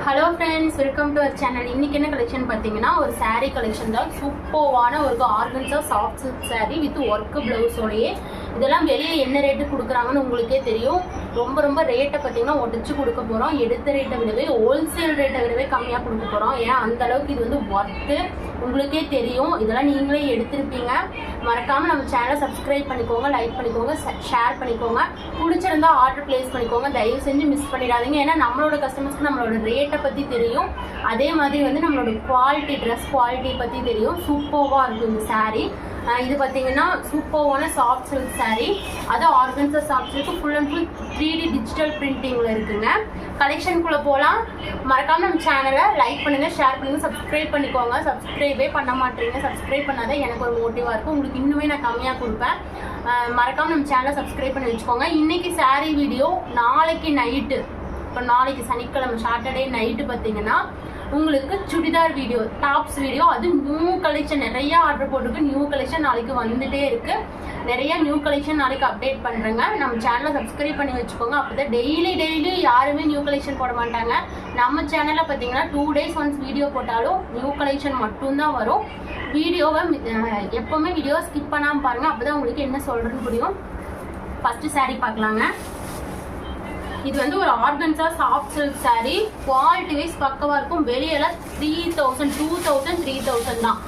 Hello friends, welcome to our channel. இன்றைக்கி என்ன collection பார்த்தீங்கன்னா, ஒரு சாரீ கலெக்ஷன் தான். சூப்பர்வான ஒரு organza soft silk sari with work ப்ளவுஸோடையே. இதெல்லாம் வெளியே என்ன ரேட்டு கொடுக்குறாங்கன்னு உங்களுக்கே தெரியும். ரொம்ப ரேட்டை பார்த்தீங்கன்னா ஒடிச்சு கொடுக்க போகிறோம். எடுத்த ரேட்டை விடவே ஹோல்சேல் ரேட்டை விடவே கம்மியாக கொடுக்க போகிறோம். ஏன் அந்த அளவுக்கு இது வந்து ஒர்த்து உங்களுக்கே தெரியும். இதெல்லாம் நீங்களே எடுத்திருப்பீங்க. மறக்காமல் நம்ம சேனலை சப்ஸ்கிரைப் பண்ணிக்கோங்க, லைக் பண்ணிக்கோங்க, ஷேர் பண்ணிக்கோங்க. பிடிச்சிருந்தா ஆர்டர் பிளேஸ் பண்ணிக்கோங்க. தயவு செஞ்சு மிஸ் பண்ணிடாதீங்க. ஏன்னா நம்மளோட கஸ்டமர்ஸ்க்கு நம்மளோட ரேட்டை பற்றி தெரியும். அதே மாதிரி வந்து நம்மளோட குவாலிட்டி, ட்ரெஸ் குவாலிட்டி பற்றி தெரியும். சூப்பர்வாக இருக்கும் இந்த சாரீ. இது பார்த்தீங்கன்னா சூப்பர்வான சாஃப்ட் சில்க் சாரீ. அது organza soft silk, full and full 3D digital பிரிண்டிங்கில் இருக்குங்க. கலெக்ஷனுக்குள்ளே போகலாம். மறக்காமல் நம்ம சேனலை லைக் பண்ணுங்கள், ஷேர் பண்ணுங்கள், சப்ஸ்கிரைப் பண்ணிக்கோங்க. சப்ஸ்கிரைபே பண்ண மாட்டேங்க. சப்ஸ்கிரைப் பண்ணாதான் எனக்கு ஒரு மோட்டிவாக இருக்கும். உங்களுக்கு இன்னுமே நான் கம்மியாக கொடுப்பேன். மறக்காமல் நம்ம சேனலை சப்ஸ்கிரைப் பண்ணி வச்சுக்கோங்க. இன்றைக்கி சாரீ வீடியோ, நாளைக்கு நைட்டு, இப்போ நாளைக்கு சனிக்கிழமை சாட்டர்டே நைட்டு பார்த்தீங்கன்னா உங்களுக்கு சுடிதார் வீடியோ, டாப்ஸ் வீடியோ. அது நியூ கலெக்ஷன் நிறைய ஆர்டர் போட்டிருக்கு. நியூ கலெக்ஷன் நாளைக்கு வந்துட்டே இருக்கு. நிறைய நியூ கலெக்ஷன் நாளைக்கு அப்டேட் பண்ணுறேங்க. நம்ம சேனலை சப்ஸ்கிரைப் பண்ணி வச்சுக்கோங்க. அப்போ தான் டெய்லி யாருமே நியூ கலெக்ஷன் போட மாட்டாங்க. நம்ம சேனலில் பார்த்தீங்கன்னா 2 days ஒன்ஸ் வீடியோ போட்டாலும் நியூ கலெக்ஷன் மட்டும்தான் வரும். வீடியோவை எப்போவுமே வீடியோ ஸ்கிப் பண்ணாமல் பாருங்கள். அப்போ தான் உங்களுக்கு என்ன சொல்கிறதுன்னு புரியும். ஃபஸ்ட்டு சாரீ பார்க்கலாங்க. இது வந்து ஒரு organza soft silk sari. Quality wise பக்கவா இருக்கும். வெளியெல்லாம் 3000, 2000, 3000 தான்.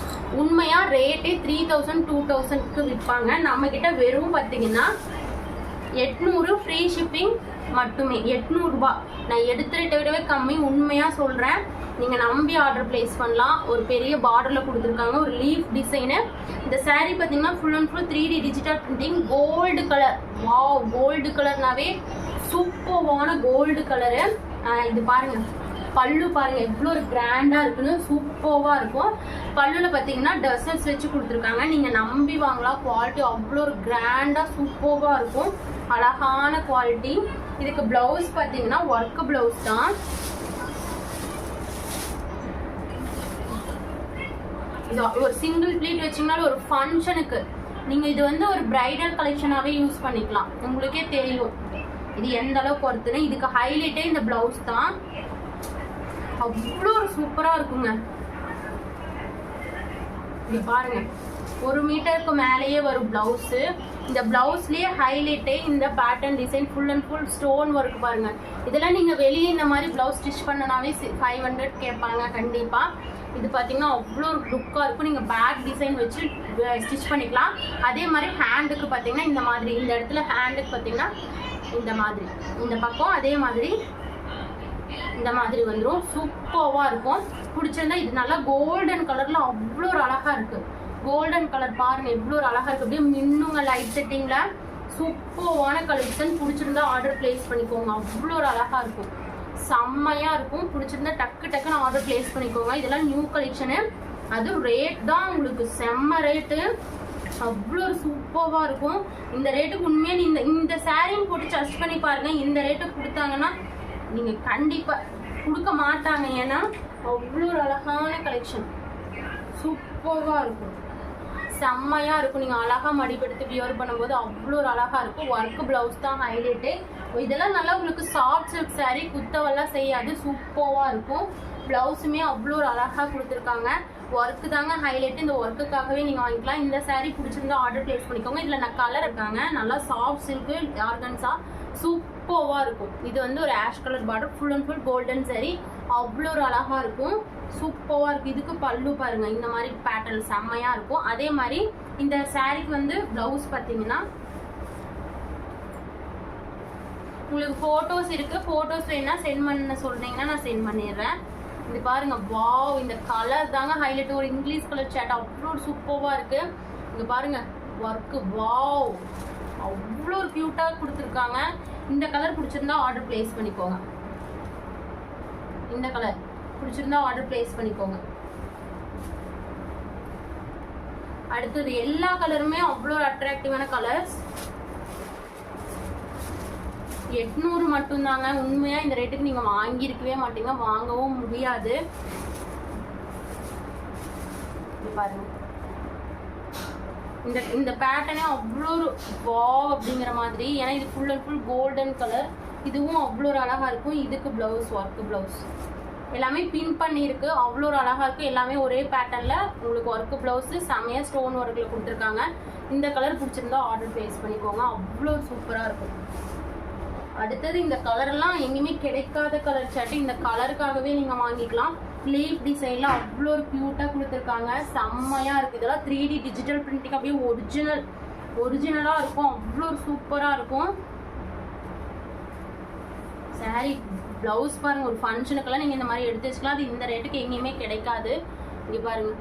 உண்மையா ரேட்டே 3000, 2000க்கு விற்பாங்க. நம்ம கிட்ட வெறும் பார்த்தீங்கன்னா 800 ஃப்ரீ ஷிப்பிங் மட்டுமே. 800 ரூபாய். நான் எடுத்த ரேட்டை விடவே கம்மி. உண்மையா சொல்றேன். நீங்க நம்பி ஆர்டர் பிளேஸ் பண்ணலாம். ஒரு பெரிய பார்டர்ல கொடுத்துருக்காங்க, ஒரு லீஃப் டிசைனு. இந்த சாரீ பார்த்தீங்கன்னா full and full 3D digital printing. Gold colour. Wow, gold கலர்னாவே சூப்பர்வான கோல்டு கலரு. இது பாருங்க, பல்லு பாருங்க எவ்வளோ ஒரு கிராண்டா இருக்குன்னு. சூப்பர்வா இருக்கும். பல்லுல பார்த்தீங்கன்னா டசல்ஸ் வச்சு கொடுத்துருக்காங்க. நீங்க நம்பி வாங்கலாம். குவாலிட்டி அவ்வளோ ஒரு கிராண்டா சூப்பர்வா இருக்கும். அழகான குவாலிட்டி. இதுக்கு பிளவுஸ் பார்த்தீங்கன்னா ஒர்க் பிளவுஸ் தான். இது ஒரு சிங்கிள் ப்ளீட் வச்சிங்கனாலும் ஒரு ஃபங்க்ஷனுக்கு நீங்க இது வந்து ஒரு பிரைடல் கலெக்ஷனாவே யூஸ் பண்ணிக்கலாம். உங்களுக்கே தெரியும் இது எந்த அளவுக்கு ஒருத்தனை. இதுக்கு ஹைலைட்டே இந்த பிளவுஸ் தான். அவ்வளோ ஒரு சூப்பரா இருக்குங்க. இது பாருங்க, 1 மீட்டருக்கு மேலேயே வரும் பிளவுஸ். இந்த பிளவுஸ்லயே ஹைலைட்டே இந்த pattern design. Full and full stone work பாருங்க. இதெல்லாம் நீங்க வெளியே இந்த மாதிரி பிளவுஸ் ஸ்டிச் பண்ணனாவே 500 கேட்பாங்க கண்டிப்பா. இது பார்த்தீங்கன்னா அவ்வளோ ஒரு லுக்காக இருக்கும். நீங்கள் பேக் டிசைன் வச்சு ஸ்டிச் பண்ணிக்கலாம். அதே மாதிரி ஹேண்டுக்கு பார்த்தீங்கன்னா இந்த மாதிரி, இந்த இடத்துல ஹேண்டுக்கு பார்த்தீங்கன்னா இந்த மாதிரி, இந்த பக்கம் அதே மாதிரி இந்த மாதிரி வந்துடும். சூப்பர்வாக இருக்கும். பிடிச்சிருந்தா இது நல்லா கோல்டன் கலரில் அவ்வளோ ஒரு அழகாக இருக்குது. கோல்டன் கலர் பாருங்கள் எவ்வளோ ஒரு அழகாக இருக்குது. அப்படியே மின்னுங்க லைட் செட்டிங்கில். சூப்பர்வான கலெக்ஷன். பிடிச்சிருந்தா ஆர்டர் பிளேஸ் பண்ணிக்கோங்க. அவ்வளோ ஒரு அழகாக இருக்கும். செம்மையாக இருக்கும். பிடிச்சிருந்தா டக்குன்னு ஆர்டர் பிளேஸ் பண்ணிக்கோங்க. இதெல்லாம் நியூ கலெக்ஷனு. அது ரேட் தான் உங்களுக்கு செம்ம ரேட்டு. அவ்வளோ ஒரு சூப்பராக இருக்கும். இந்த ரேட்டுக்கு உண்மையாக இந்த சாரியும் போட்டு சர்ச் பண்ணி பாருங்கள். இந்த ரேட்டுக்கு கொடுத்தாங்கன்னா நீங்கள் கண்டிப்பாக கொடுக்க மாட்டாங்க. ஏன்னா அவ்வளோ ஒரு அழகான கலெக்ஷன். சூப்பராக இருக்கும். செம்மையாக இருக்கும். நீங்கள் அழகாக மடிப்பெடுத்து வியர் பண்ணும்போது அவ்வளோ ஒரு அழகாக இருக்கும். ஒர்க்கு ப்ளவுஸ் தான் ஹைலைட்டு. இதெல்லாம் நல்லா உங்களுக்கு சாஃப்ட் சில்க் சாரீ, குத்தவெல்லாம் செய்யாது. சூப்பராக இருக்கும். ப்ளவுஸுமே அவ்வளோ ஒரு அழகாக கொடுத்துருக்காங்க. ஒர்க்கு தாங்க ஹைலைட்டு. இந்த ஒர்க்குக்காகவே நீங்கள் வாங்கிக்கலாம். இந்த சாரீ பிடிச்சிருந்தா ஆர்டர் பிளேஸ் பண்ணிக்கோங்க. இதில் நான் கலர் இருக்காங்க. நல்லா சாஃப்ட் சில்க்கு ஆர்கன்ஸா சூப்பராக இருக்கும். இது வந்து ஒரு ash colour border, full and full golden sari. அவ்வளோ ஒரு அழகாக இருக்கும். சூப்பராக இருக்குது. இதுக்கு பல்லு பாருங்கள், இந்த மாதிரி பேட்டர்ன் செம்மையாக இருக்கும். அதே மாதிரி இந்த சாரீக்கு வந்து ப்ளவுஸ் பார்த்தீங்கன்னா உங்களுக்கு ஃபோட்டோஸ் இருக்குது. ஃபோட்டோஸ் வேணா சென்ட் பண்ண சொல்கிறீங்கன்னா நான் சென்ட் பண்ணிடுறேன். இது பாருங்கள், வாவ், இந்த கலர் தாங்க ஹைலைட். ஒரு இங்கிலீஷ் கலர் சேட் அவ்வளோ சூப்பராக இருக்குது. இங்கே பாருங்கள் ஒர்க்கு, வாவ், அவ்வளோ ஒரு க்யூட்டாக கொடுத்துருக்காங்க. இந்த கலர் பிடிச்சிருந்தா ஆர்டர் பிளேஸ் பண்ணிக்கோங்க. இந்த கலர் பிடிச்சிருந்தா ஆர்டர் பிளேஸ் பண்ணிக்கோங்க. அடுத்தது எல்லா கலருமே அவ்வளோ அட்ராக்டிவான கலர்ஸ். 800 மட்டும்தாங்க. உண்மையாக இந்த ரேட்டுக்கு நீங்கள் வாங்கியிருக்கவே மாட்டீங்க, வாங்கவும் முடியாது. பாருங்க, இந்த பேட்டர்னே அவ்வளோ வாவ் அப்படிங்கிற மாதிரி. ஏன்னா இது full and full golden colour. இதுவும் அவ்வளோ ஒரு அழகாக இருக்கும். இதுக்கு ப்ளவுஸ் ஒர்க்கு ப்ளவுஸ் எல்லாமே பின் பண்ணியிருக்கு, அவ்வளோ ஒரு அழகாக இருக்குது. எல்லாமே ஒரே பேட்டர்னில் உங்களுக்கு ஒர்க்கு ப்ளவுஸு செம்மையாக ஸ்டோன் ஒர்க்கில் கொடுத்துருக்காங்க. இந்த கலர் பிடிச்சிருந்தா ஆர்டர் ப்ளேஸ் பண்ணிக்கோங்க, அவ்வளோ சூப்பராக இருக்கும். அடுத்தது இந்த கலர்லாம் எங்கேயுமே கிடைக்காத கலர் சாட்டி, இந்த கலருக்காகவே நீங்கள் வாங்கிக்கலாம். லீஃப் டிசைனில் அவ்வளோ ஒரு க்யூட்டாக கொடுத்துருக்காங்க, செம்மையாக இருக்குது. இதெல்லாம் 3D டிஜிட்டல் பிரிண்டிங், அப்படியே ஒரிஜினலாக இருக்கும், அவ்வளோ ஒரு சூப்பராக இருக்கும். சாரி ப்ளவுஸ் பாருங்க, ஒரு ஃபங்க்ஷனுக்கெல்லாம் நீங்கள் இந்த மாதிரி எடுத்து வச்சுக்கலாம். அது இந்த ரேட்டுக்கு எங்கேயுமே கிடைக்காது. இங்கே பாருங்க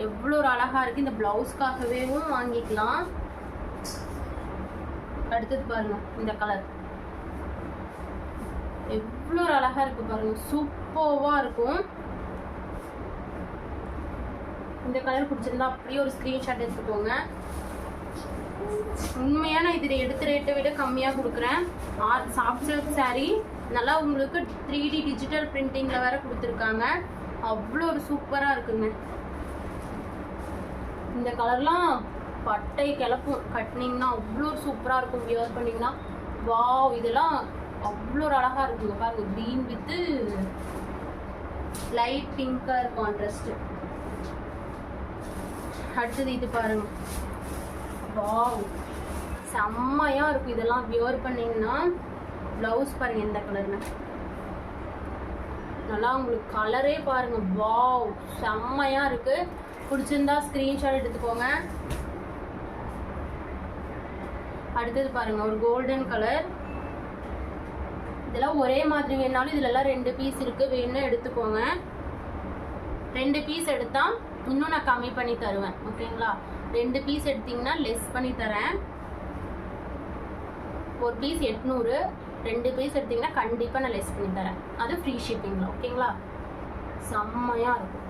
எவ்வளோ ஒரு அழகாக இருக்குது. இந்த ப்ளவுஸ்க்காகவேவும் வாங்கிக்கலாம். அடுத்தது பாருங்க இந்த கலர் எவ்வளோ ஒரு அழகாக இருக்குது பாருங்க, சூப்பராக இருக்கும். இந்த கலர் பிடிச்சிருந்தா அப்படியே ஒரு ஸ்க்ரீன்ஷாட் எடுத்துக்கோங்க. உண்மையாக நான் இதில் எடுத்த ரேட்டை விட கம்மியாக கொடுக்குறேன். சாஃப்ட் சில்க் சாரீ நல்லா உங்களுக்கு 3D டிஜிட்டல் பிரிண்டிங்கில் வேற கொடுத்துருக்காங்க, அவ்வளோ ஒரு சூப்பராக இருக்குங்க. இந்த கலர்லாம் பட்டை கிளப்பும், கட்டினீங்கன்னா அவ்வளோ ஒரு சூப்பராக இருக்கும். வியர் பண்ணிங்கன்னா வாவ், இதெல்லாம் அவ்வளோ ஒரு அழகாக இருக்குங்க. பாருங்க green with light pink colour contrast. அடுத்தது இது பாருங்க, வாவ் செம்மையாக இருக்கும். இதெல்லாம் வியர் பண்ணிங்கன்னா ப்ளவுஸ் பாருங்க எந்த கலர்னு நல்லா உங்களுக்கு கலரே பாருங்க, வாவ் செம்மையாக இருக்குது. பிடிச்சிருந்தா ஸ்க்ரீன்ஷாட் எடுத்துக்கோங்க. அடுத்தது பாருங்க ஒரு கோல்டன் கலர். இதெல்லாம் ஒரே மாதிரி வேணாலும் இதுலலாம் 2 பீஸ் இருக்குது, வேணும்னா எடுத்துக்கோங்க. 2 பீஸ் எடுத்தால் இன்னும் நான் கம்மி பண்ணி தருவேன், ஓகேங்களா? 2 பீஸ் எடுத்தீங்கன்னா லெஸ் பண்ணி தரேன். ஒரு பீஸ் 800, 2 பீஸ் எடுத்தீங்கன்னா கண்டிப்பாக நான் லெஸ் பண்ணி தரேன். அது ஃப்ரீ ஷிப்பிங்கில், ஓகேங்களா? செம்மையாக இருக்கும்.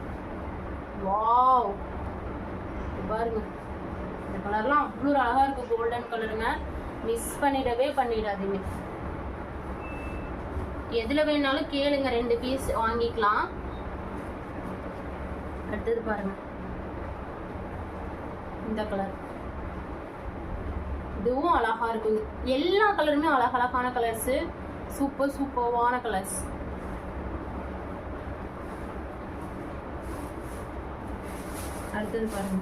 வாவ் பாருங்க இந்த கலர்லாம் அவ்வளோ அழகாக இருக்குது, கோல்டன் கலருங்க. மிஸ் பண்ணிடாதீங்க. எதில் வேணாலும் கேளுங்க, 2 பீஸ் வாங்கிக்கலாம். அடுத்தது பாருங்க இந்த கலர், இதுவும் அழகா இருக்குங்க. எல்லா கலருமே அழகழகான கலர்ஸ், சூப்பர்வான கலர்ஸ். அடுத்தது பாருங்க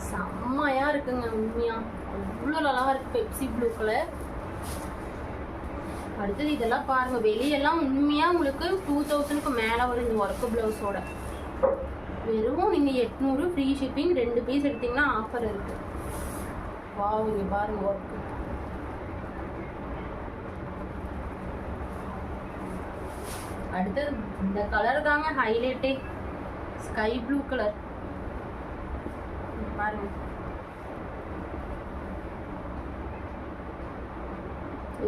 செம்மையா இருக்குங்க, உண்மையா அவ்வளோ அழகா இருக்கு, பெப்சி ப்ளூ கலர். அடுத்தது இதெல்லாம் பாருங்க, வெளியெல்லாம் உண்மையா உங்களுக்கு 2000க்கு மேல வரும் இந்த ஒர்க் பிளவுஸோட. வெறும் நீங்க 800 ஃப்ரீ ஷிப்பிங், 2 பீஸ் எடுத்தீங்கன்னா ஆஃபர் இருக்கு. வாவ் இங்க பாருங்க ஒர்க். அடுத்தது இந்த கலர் தாங்க ஹைலைட்டே, ஸ்கை ப்ளூ கலர் பாருங்க.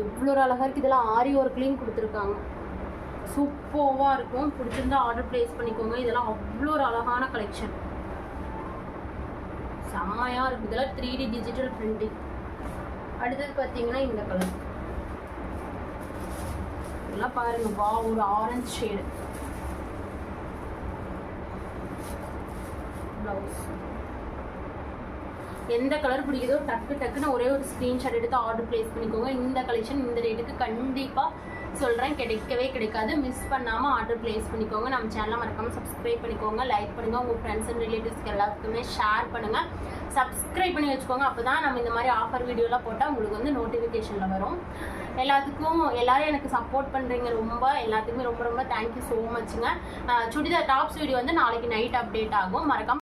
எவ்வளோ அழகா இருக்கு. இதெல்லாம் ஆரி ஒர்க்லையும் கொடுத்துருக்காங்க, சூப்பர்வா இருக்கும். பிடிச்சிருந்தா ஆர்டர் பிளேஸ் பண்ணிக்கோங்க. இதெல்லாம் அவ்வளோ ஒரு அழகான கலெக்ஷன், செம்மையா இருக்கு. இதெல்லாம் 3D டிஜிட்டல் பிரிண்டிங். அடுத்தது பார்த்தீங்கன்னா இந்த கலர், இதெல்லாம் பாருங்க, வா ஒரு ஆரஞ்சு ஷேடு பிளவுஸ். எந்த கலர் பிடிக்குதோ டக்குன்னு ஒரே ஒரு ஸ்க்ரீன்ஷாட் எடுத்து ஆர்டர் பிளேஸ் பண்ணிக்கோங்க. இந்த கலெக்ஷன் இந்த ரேட்டுக்கு கண்டிப்பாக சொல்கிறேன், கிடைக்கவே கிடைக்காது. மிஸ் பண்ணாமல் ஆர்டர் பிளேஸ் பண்ணிக்கோங்க. நம்ம சேனலை மறக்காமல் சப்ஸ்கிரைப் பண்ணிக்கோங்க, லைக் பண்ணுங்கள், உங்கள் ஃப்ரெண்ட்ஸ் அண்ட் ரிலேட்டிவ்ஸ்க்கு எல்லாத்துக்குமே ஷேர் பண்ணுங்கள். சப்ஸ்கிரைப் பண்ணி வச்சுக்கோங்க, அப்போ தான் நம்ம இந்த மாதிரி ஆஃபர் வீடியோலாம் போட்டால் உங்களுக்கு வந்து நோட்டிஃபிகேஷனில் வரும். எல்லாரும் எனக்கு சப்போர்ட் பண்ணுறீங்க, எல்லாத்துக்குமே ரொம்ப தேங்க்யூ ஸோ மச்சுங்க. சுடிதார் டாப்ஸ் வீடியோ வந்து நாளைக்கு நைட் அப்டேட் ஆகும், மறக்காம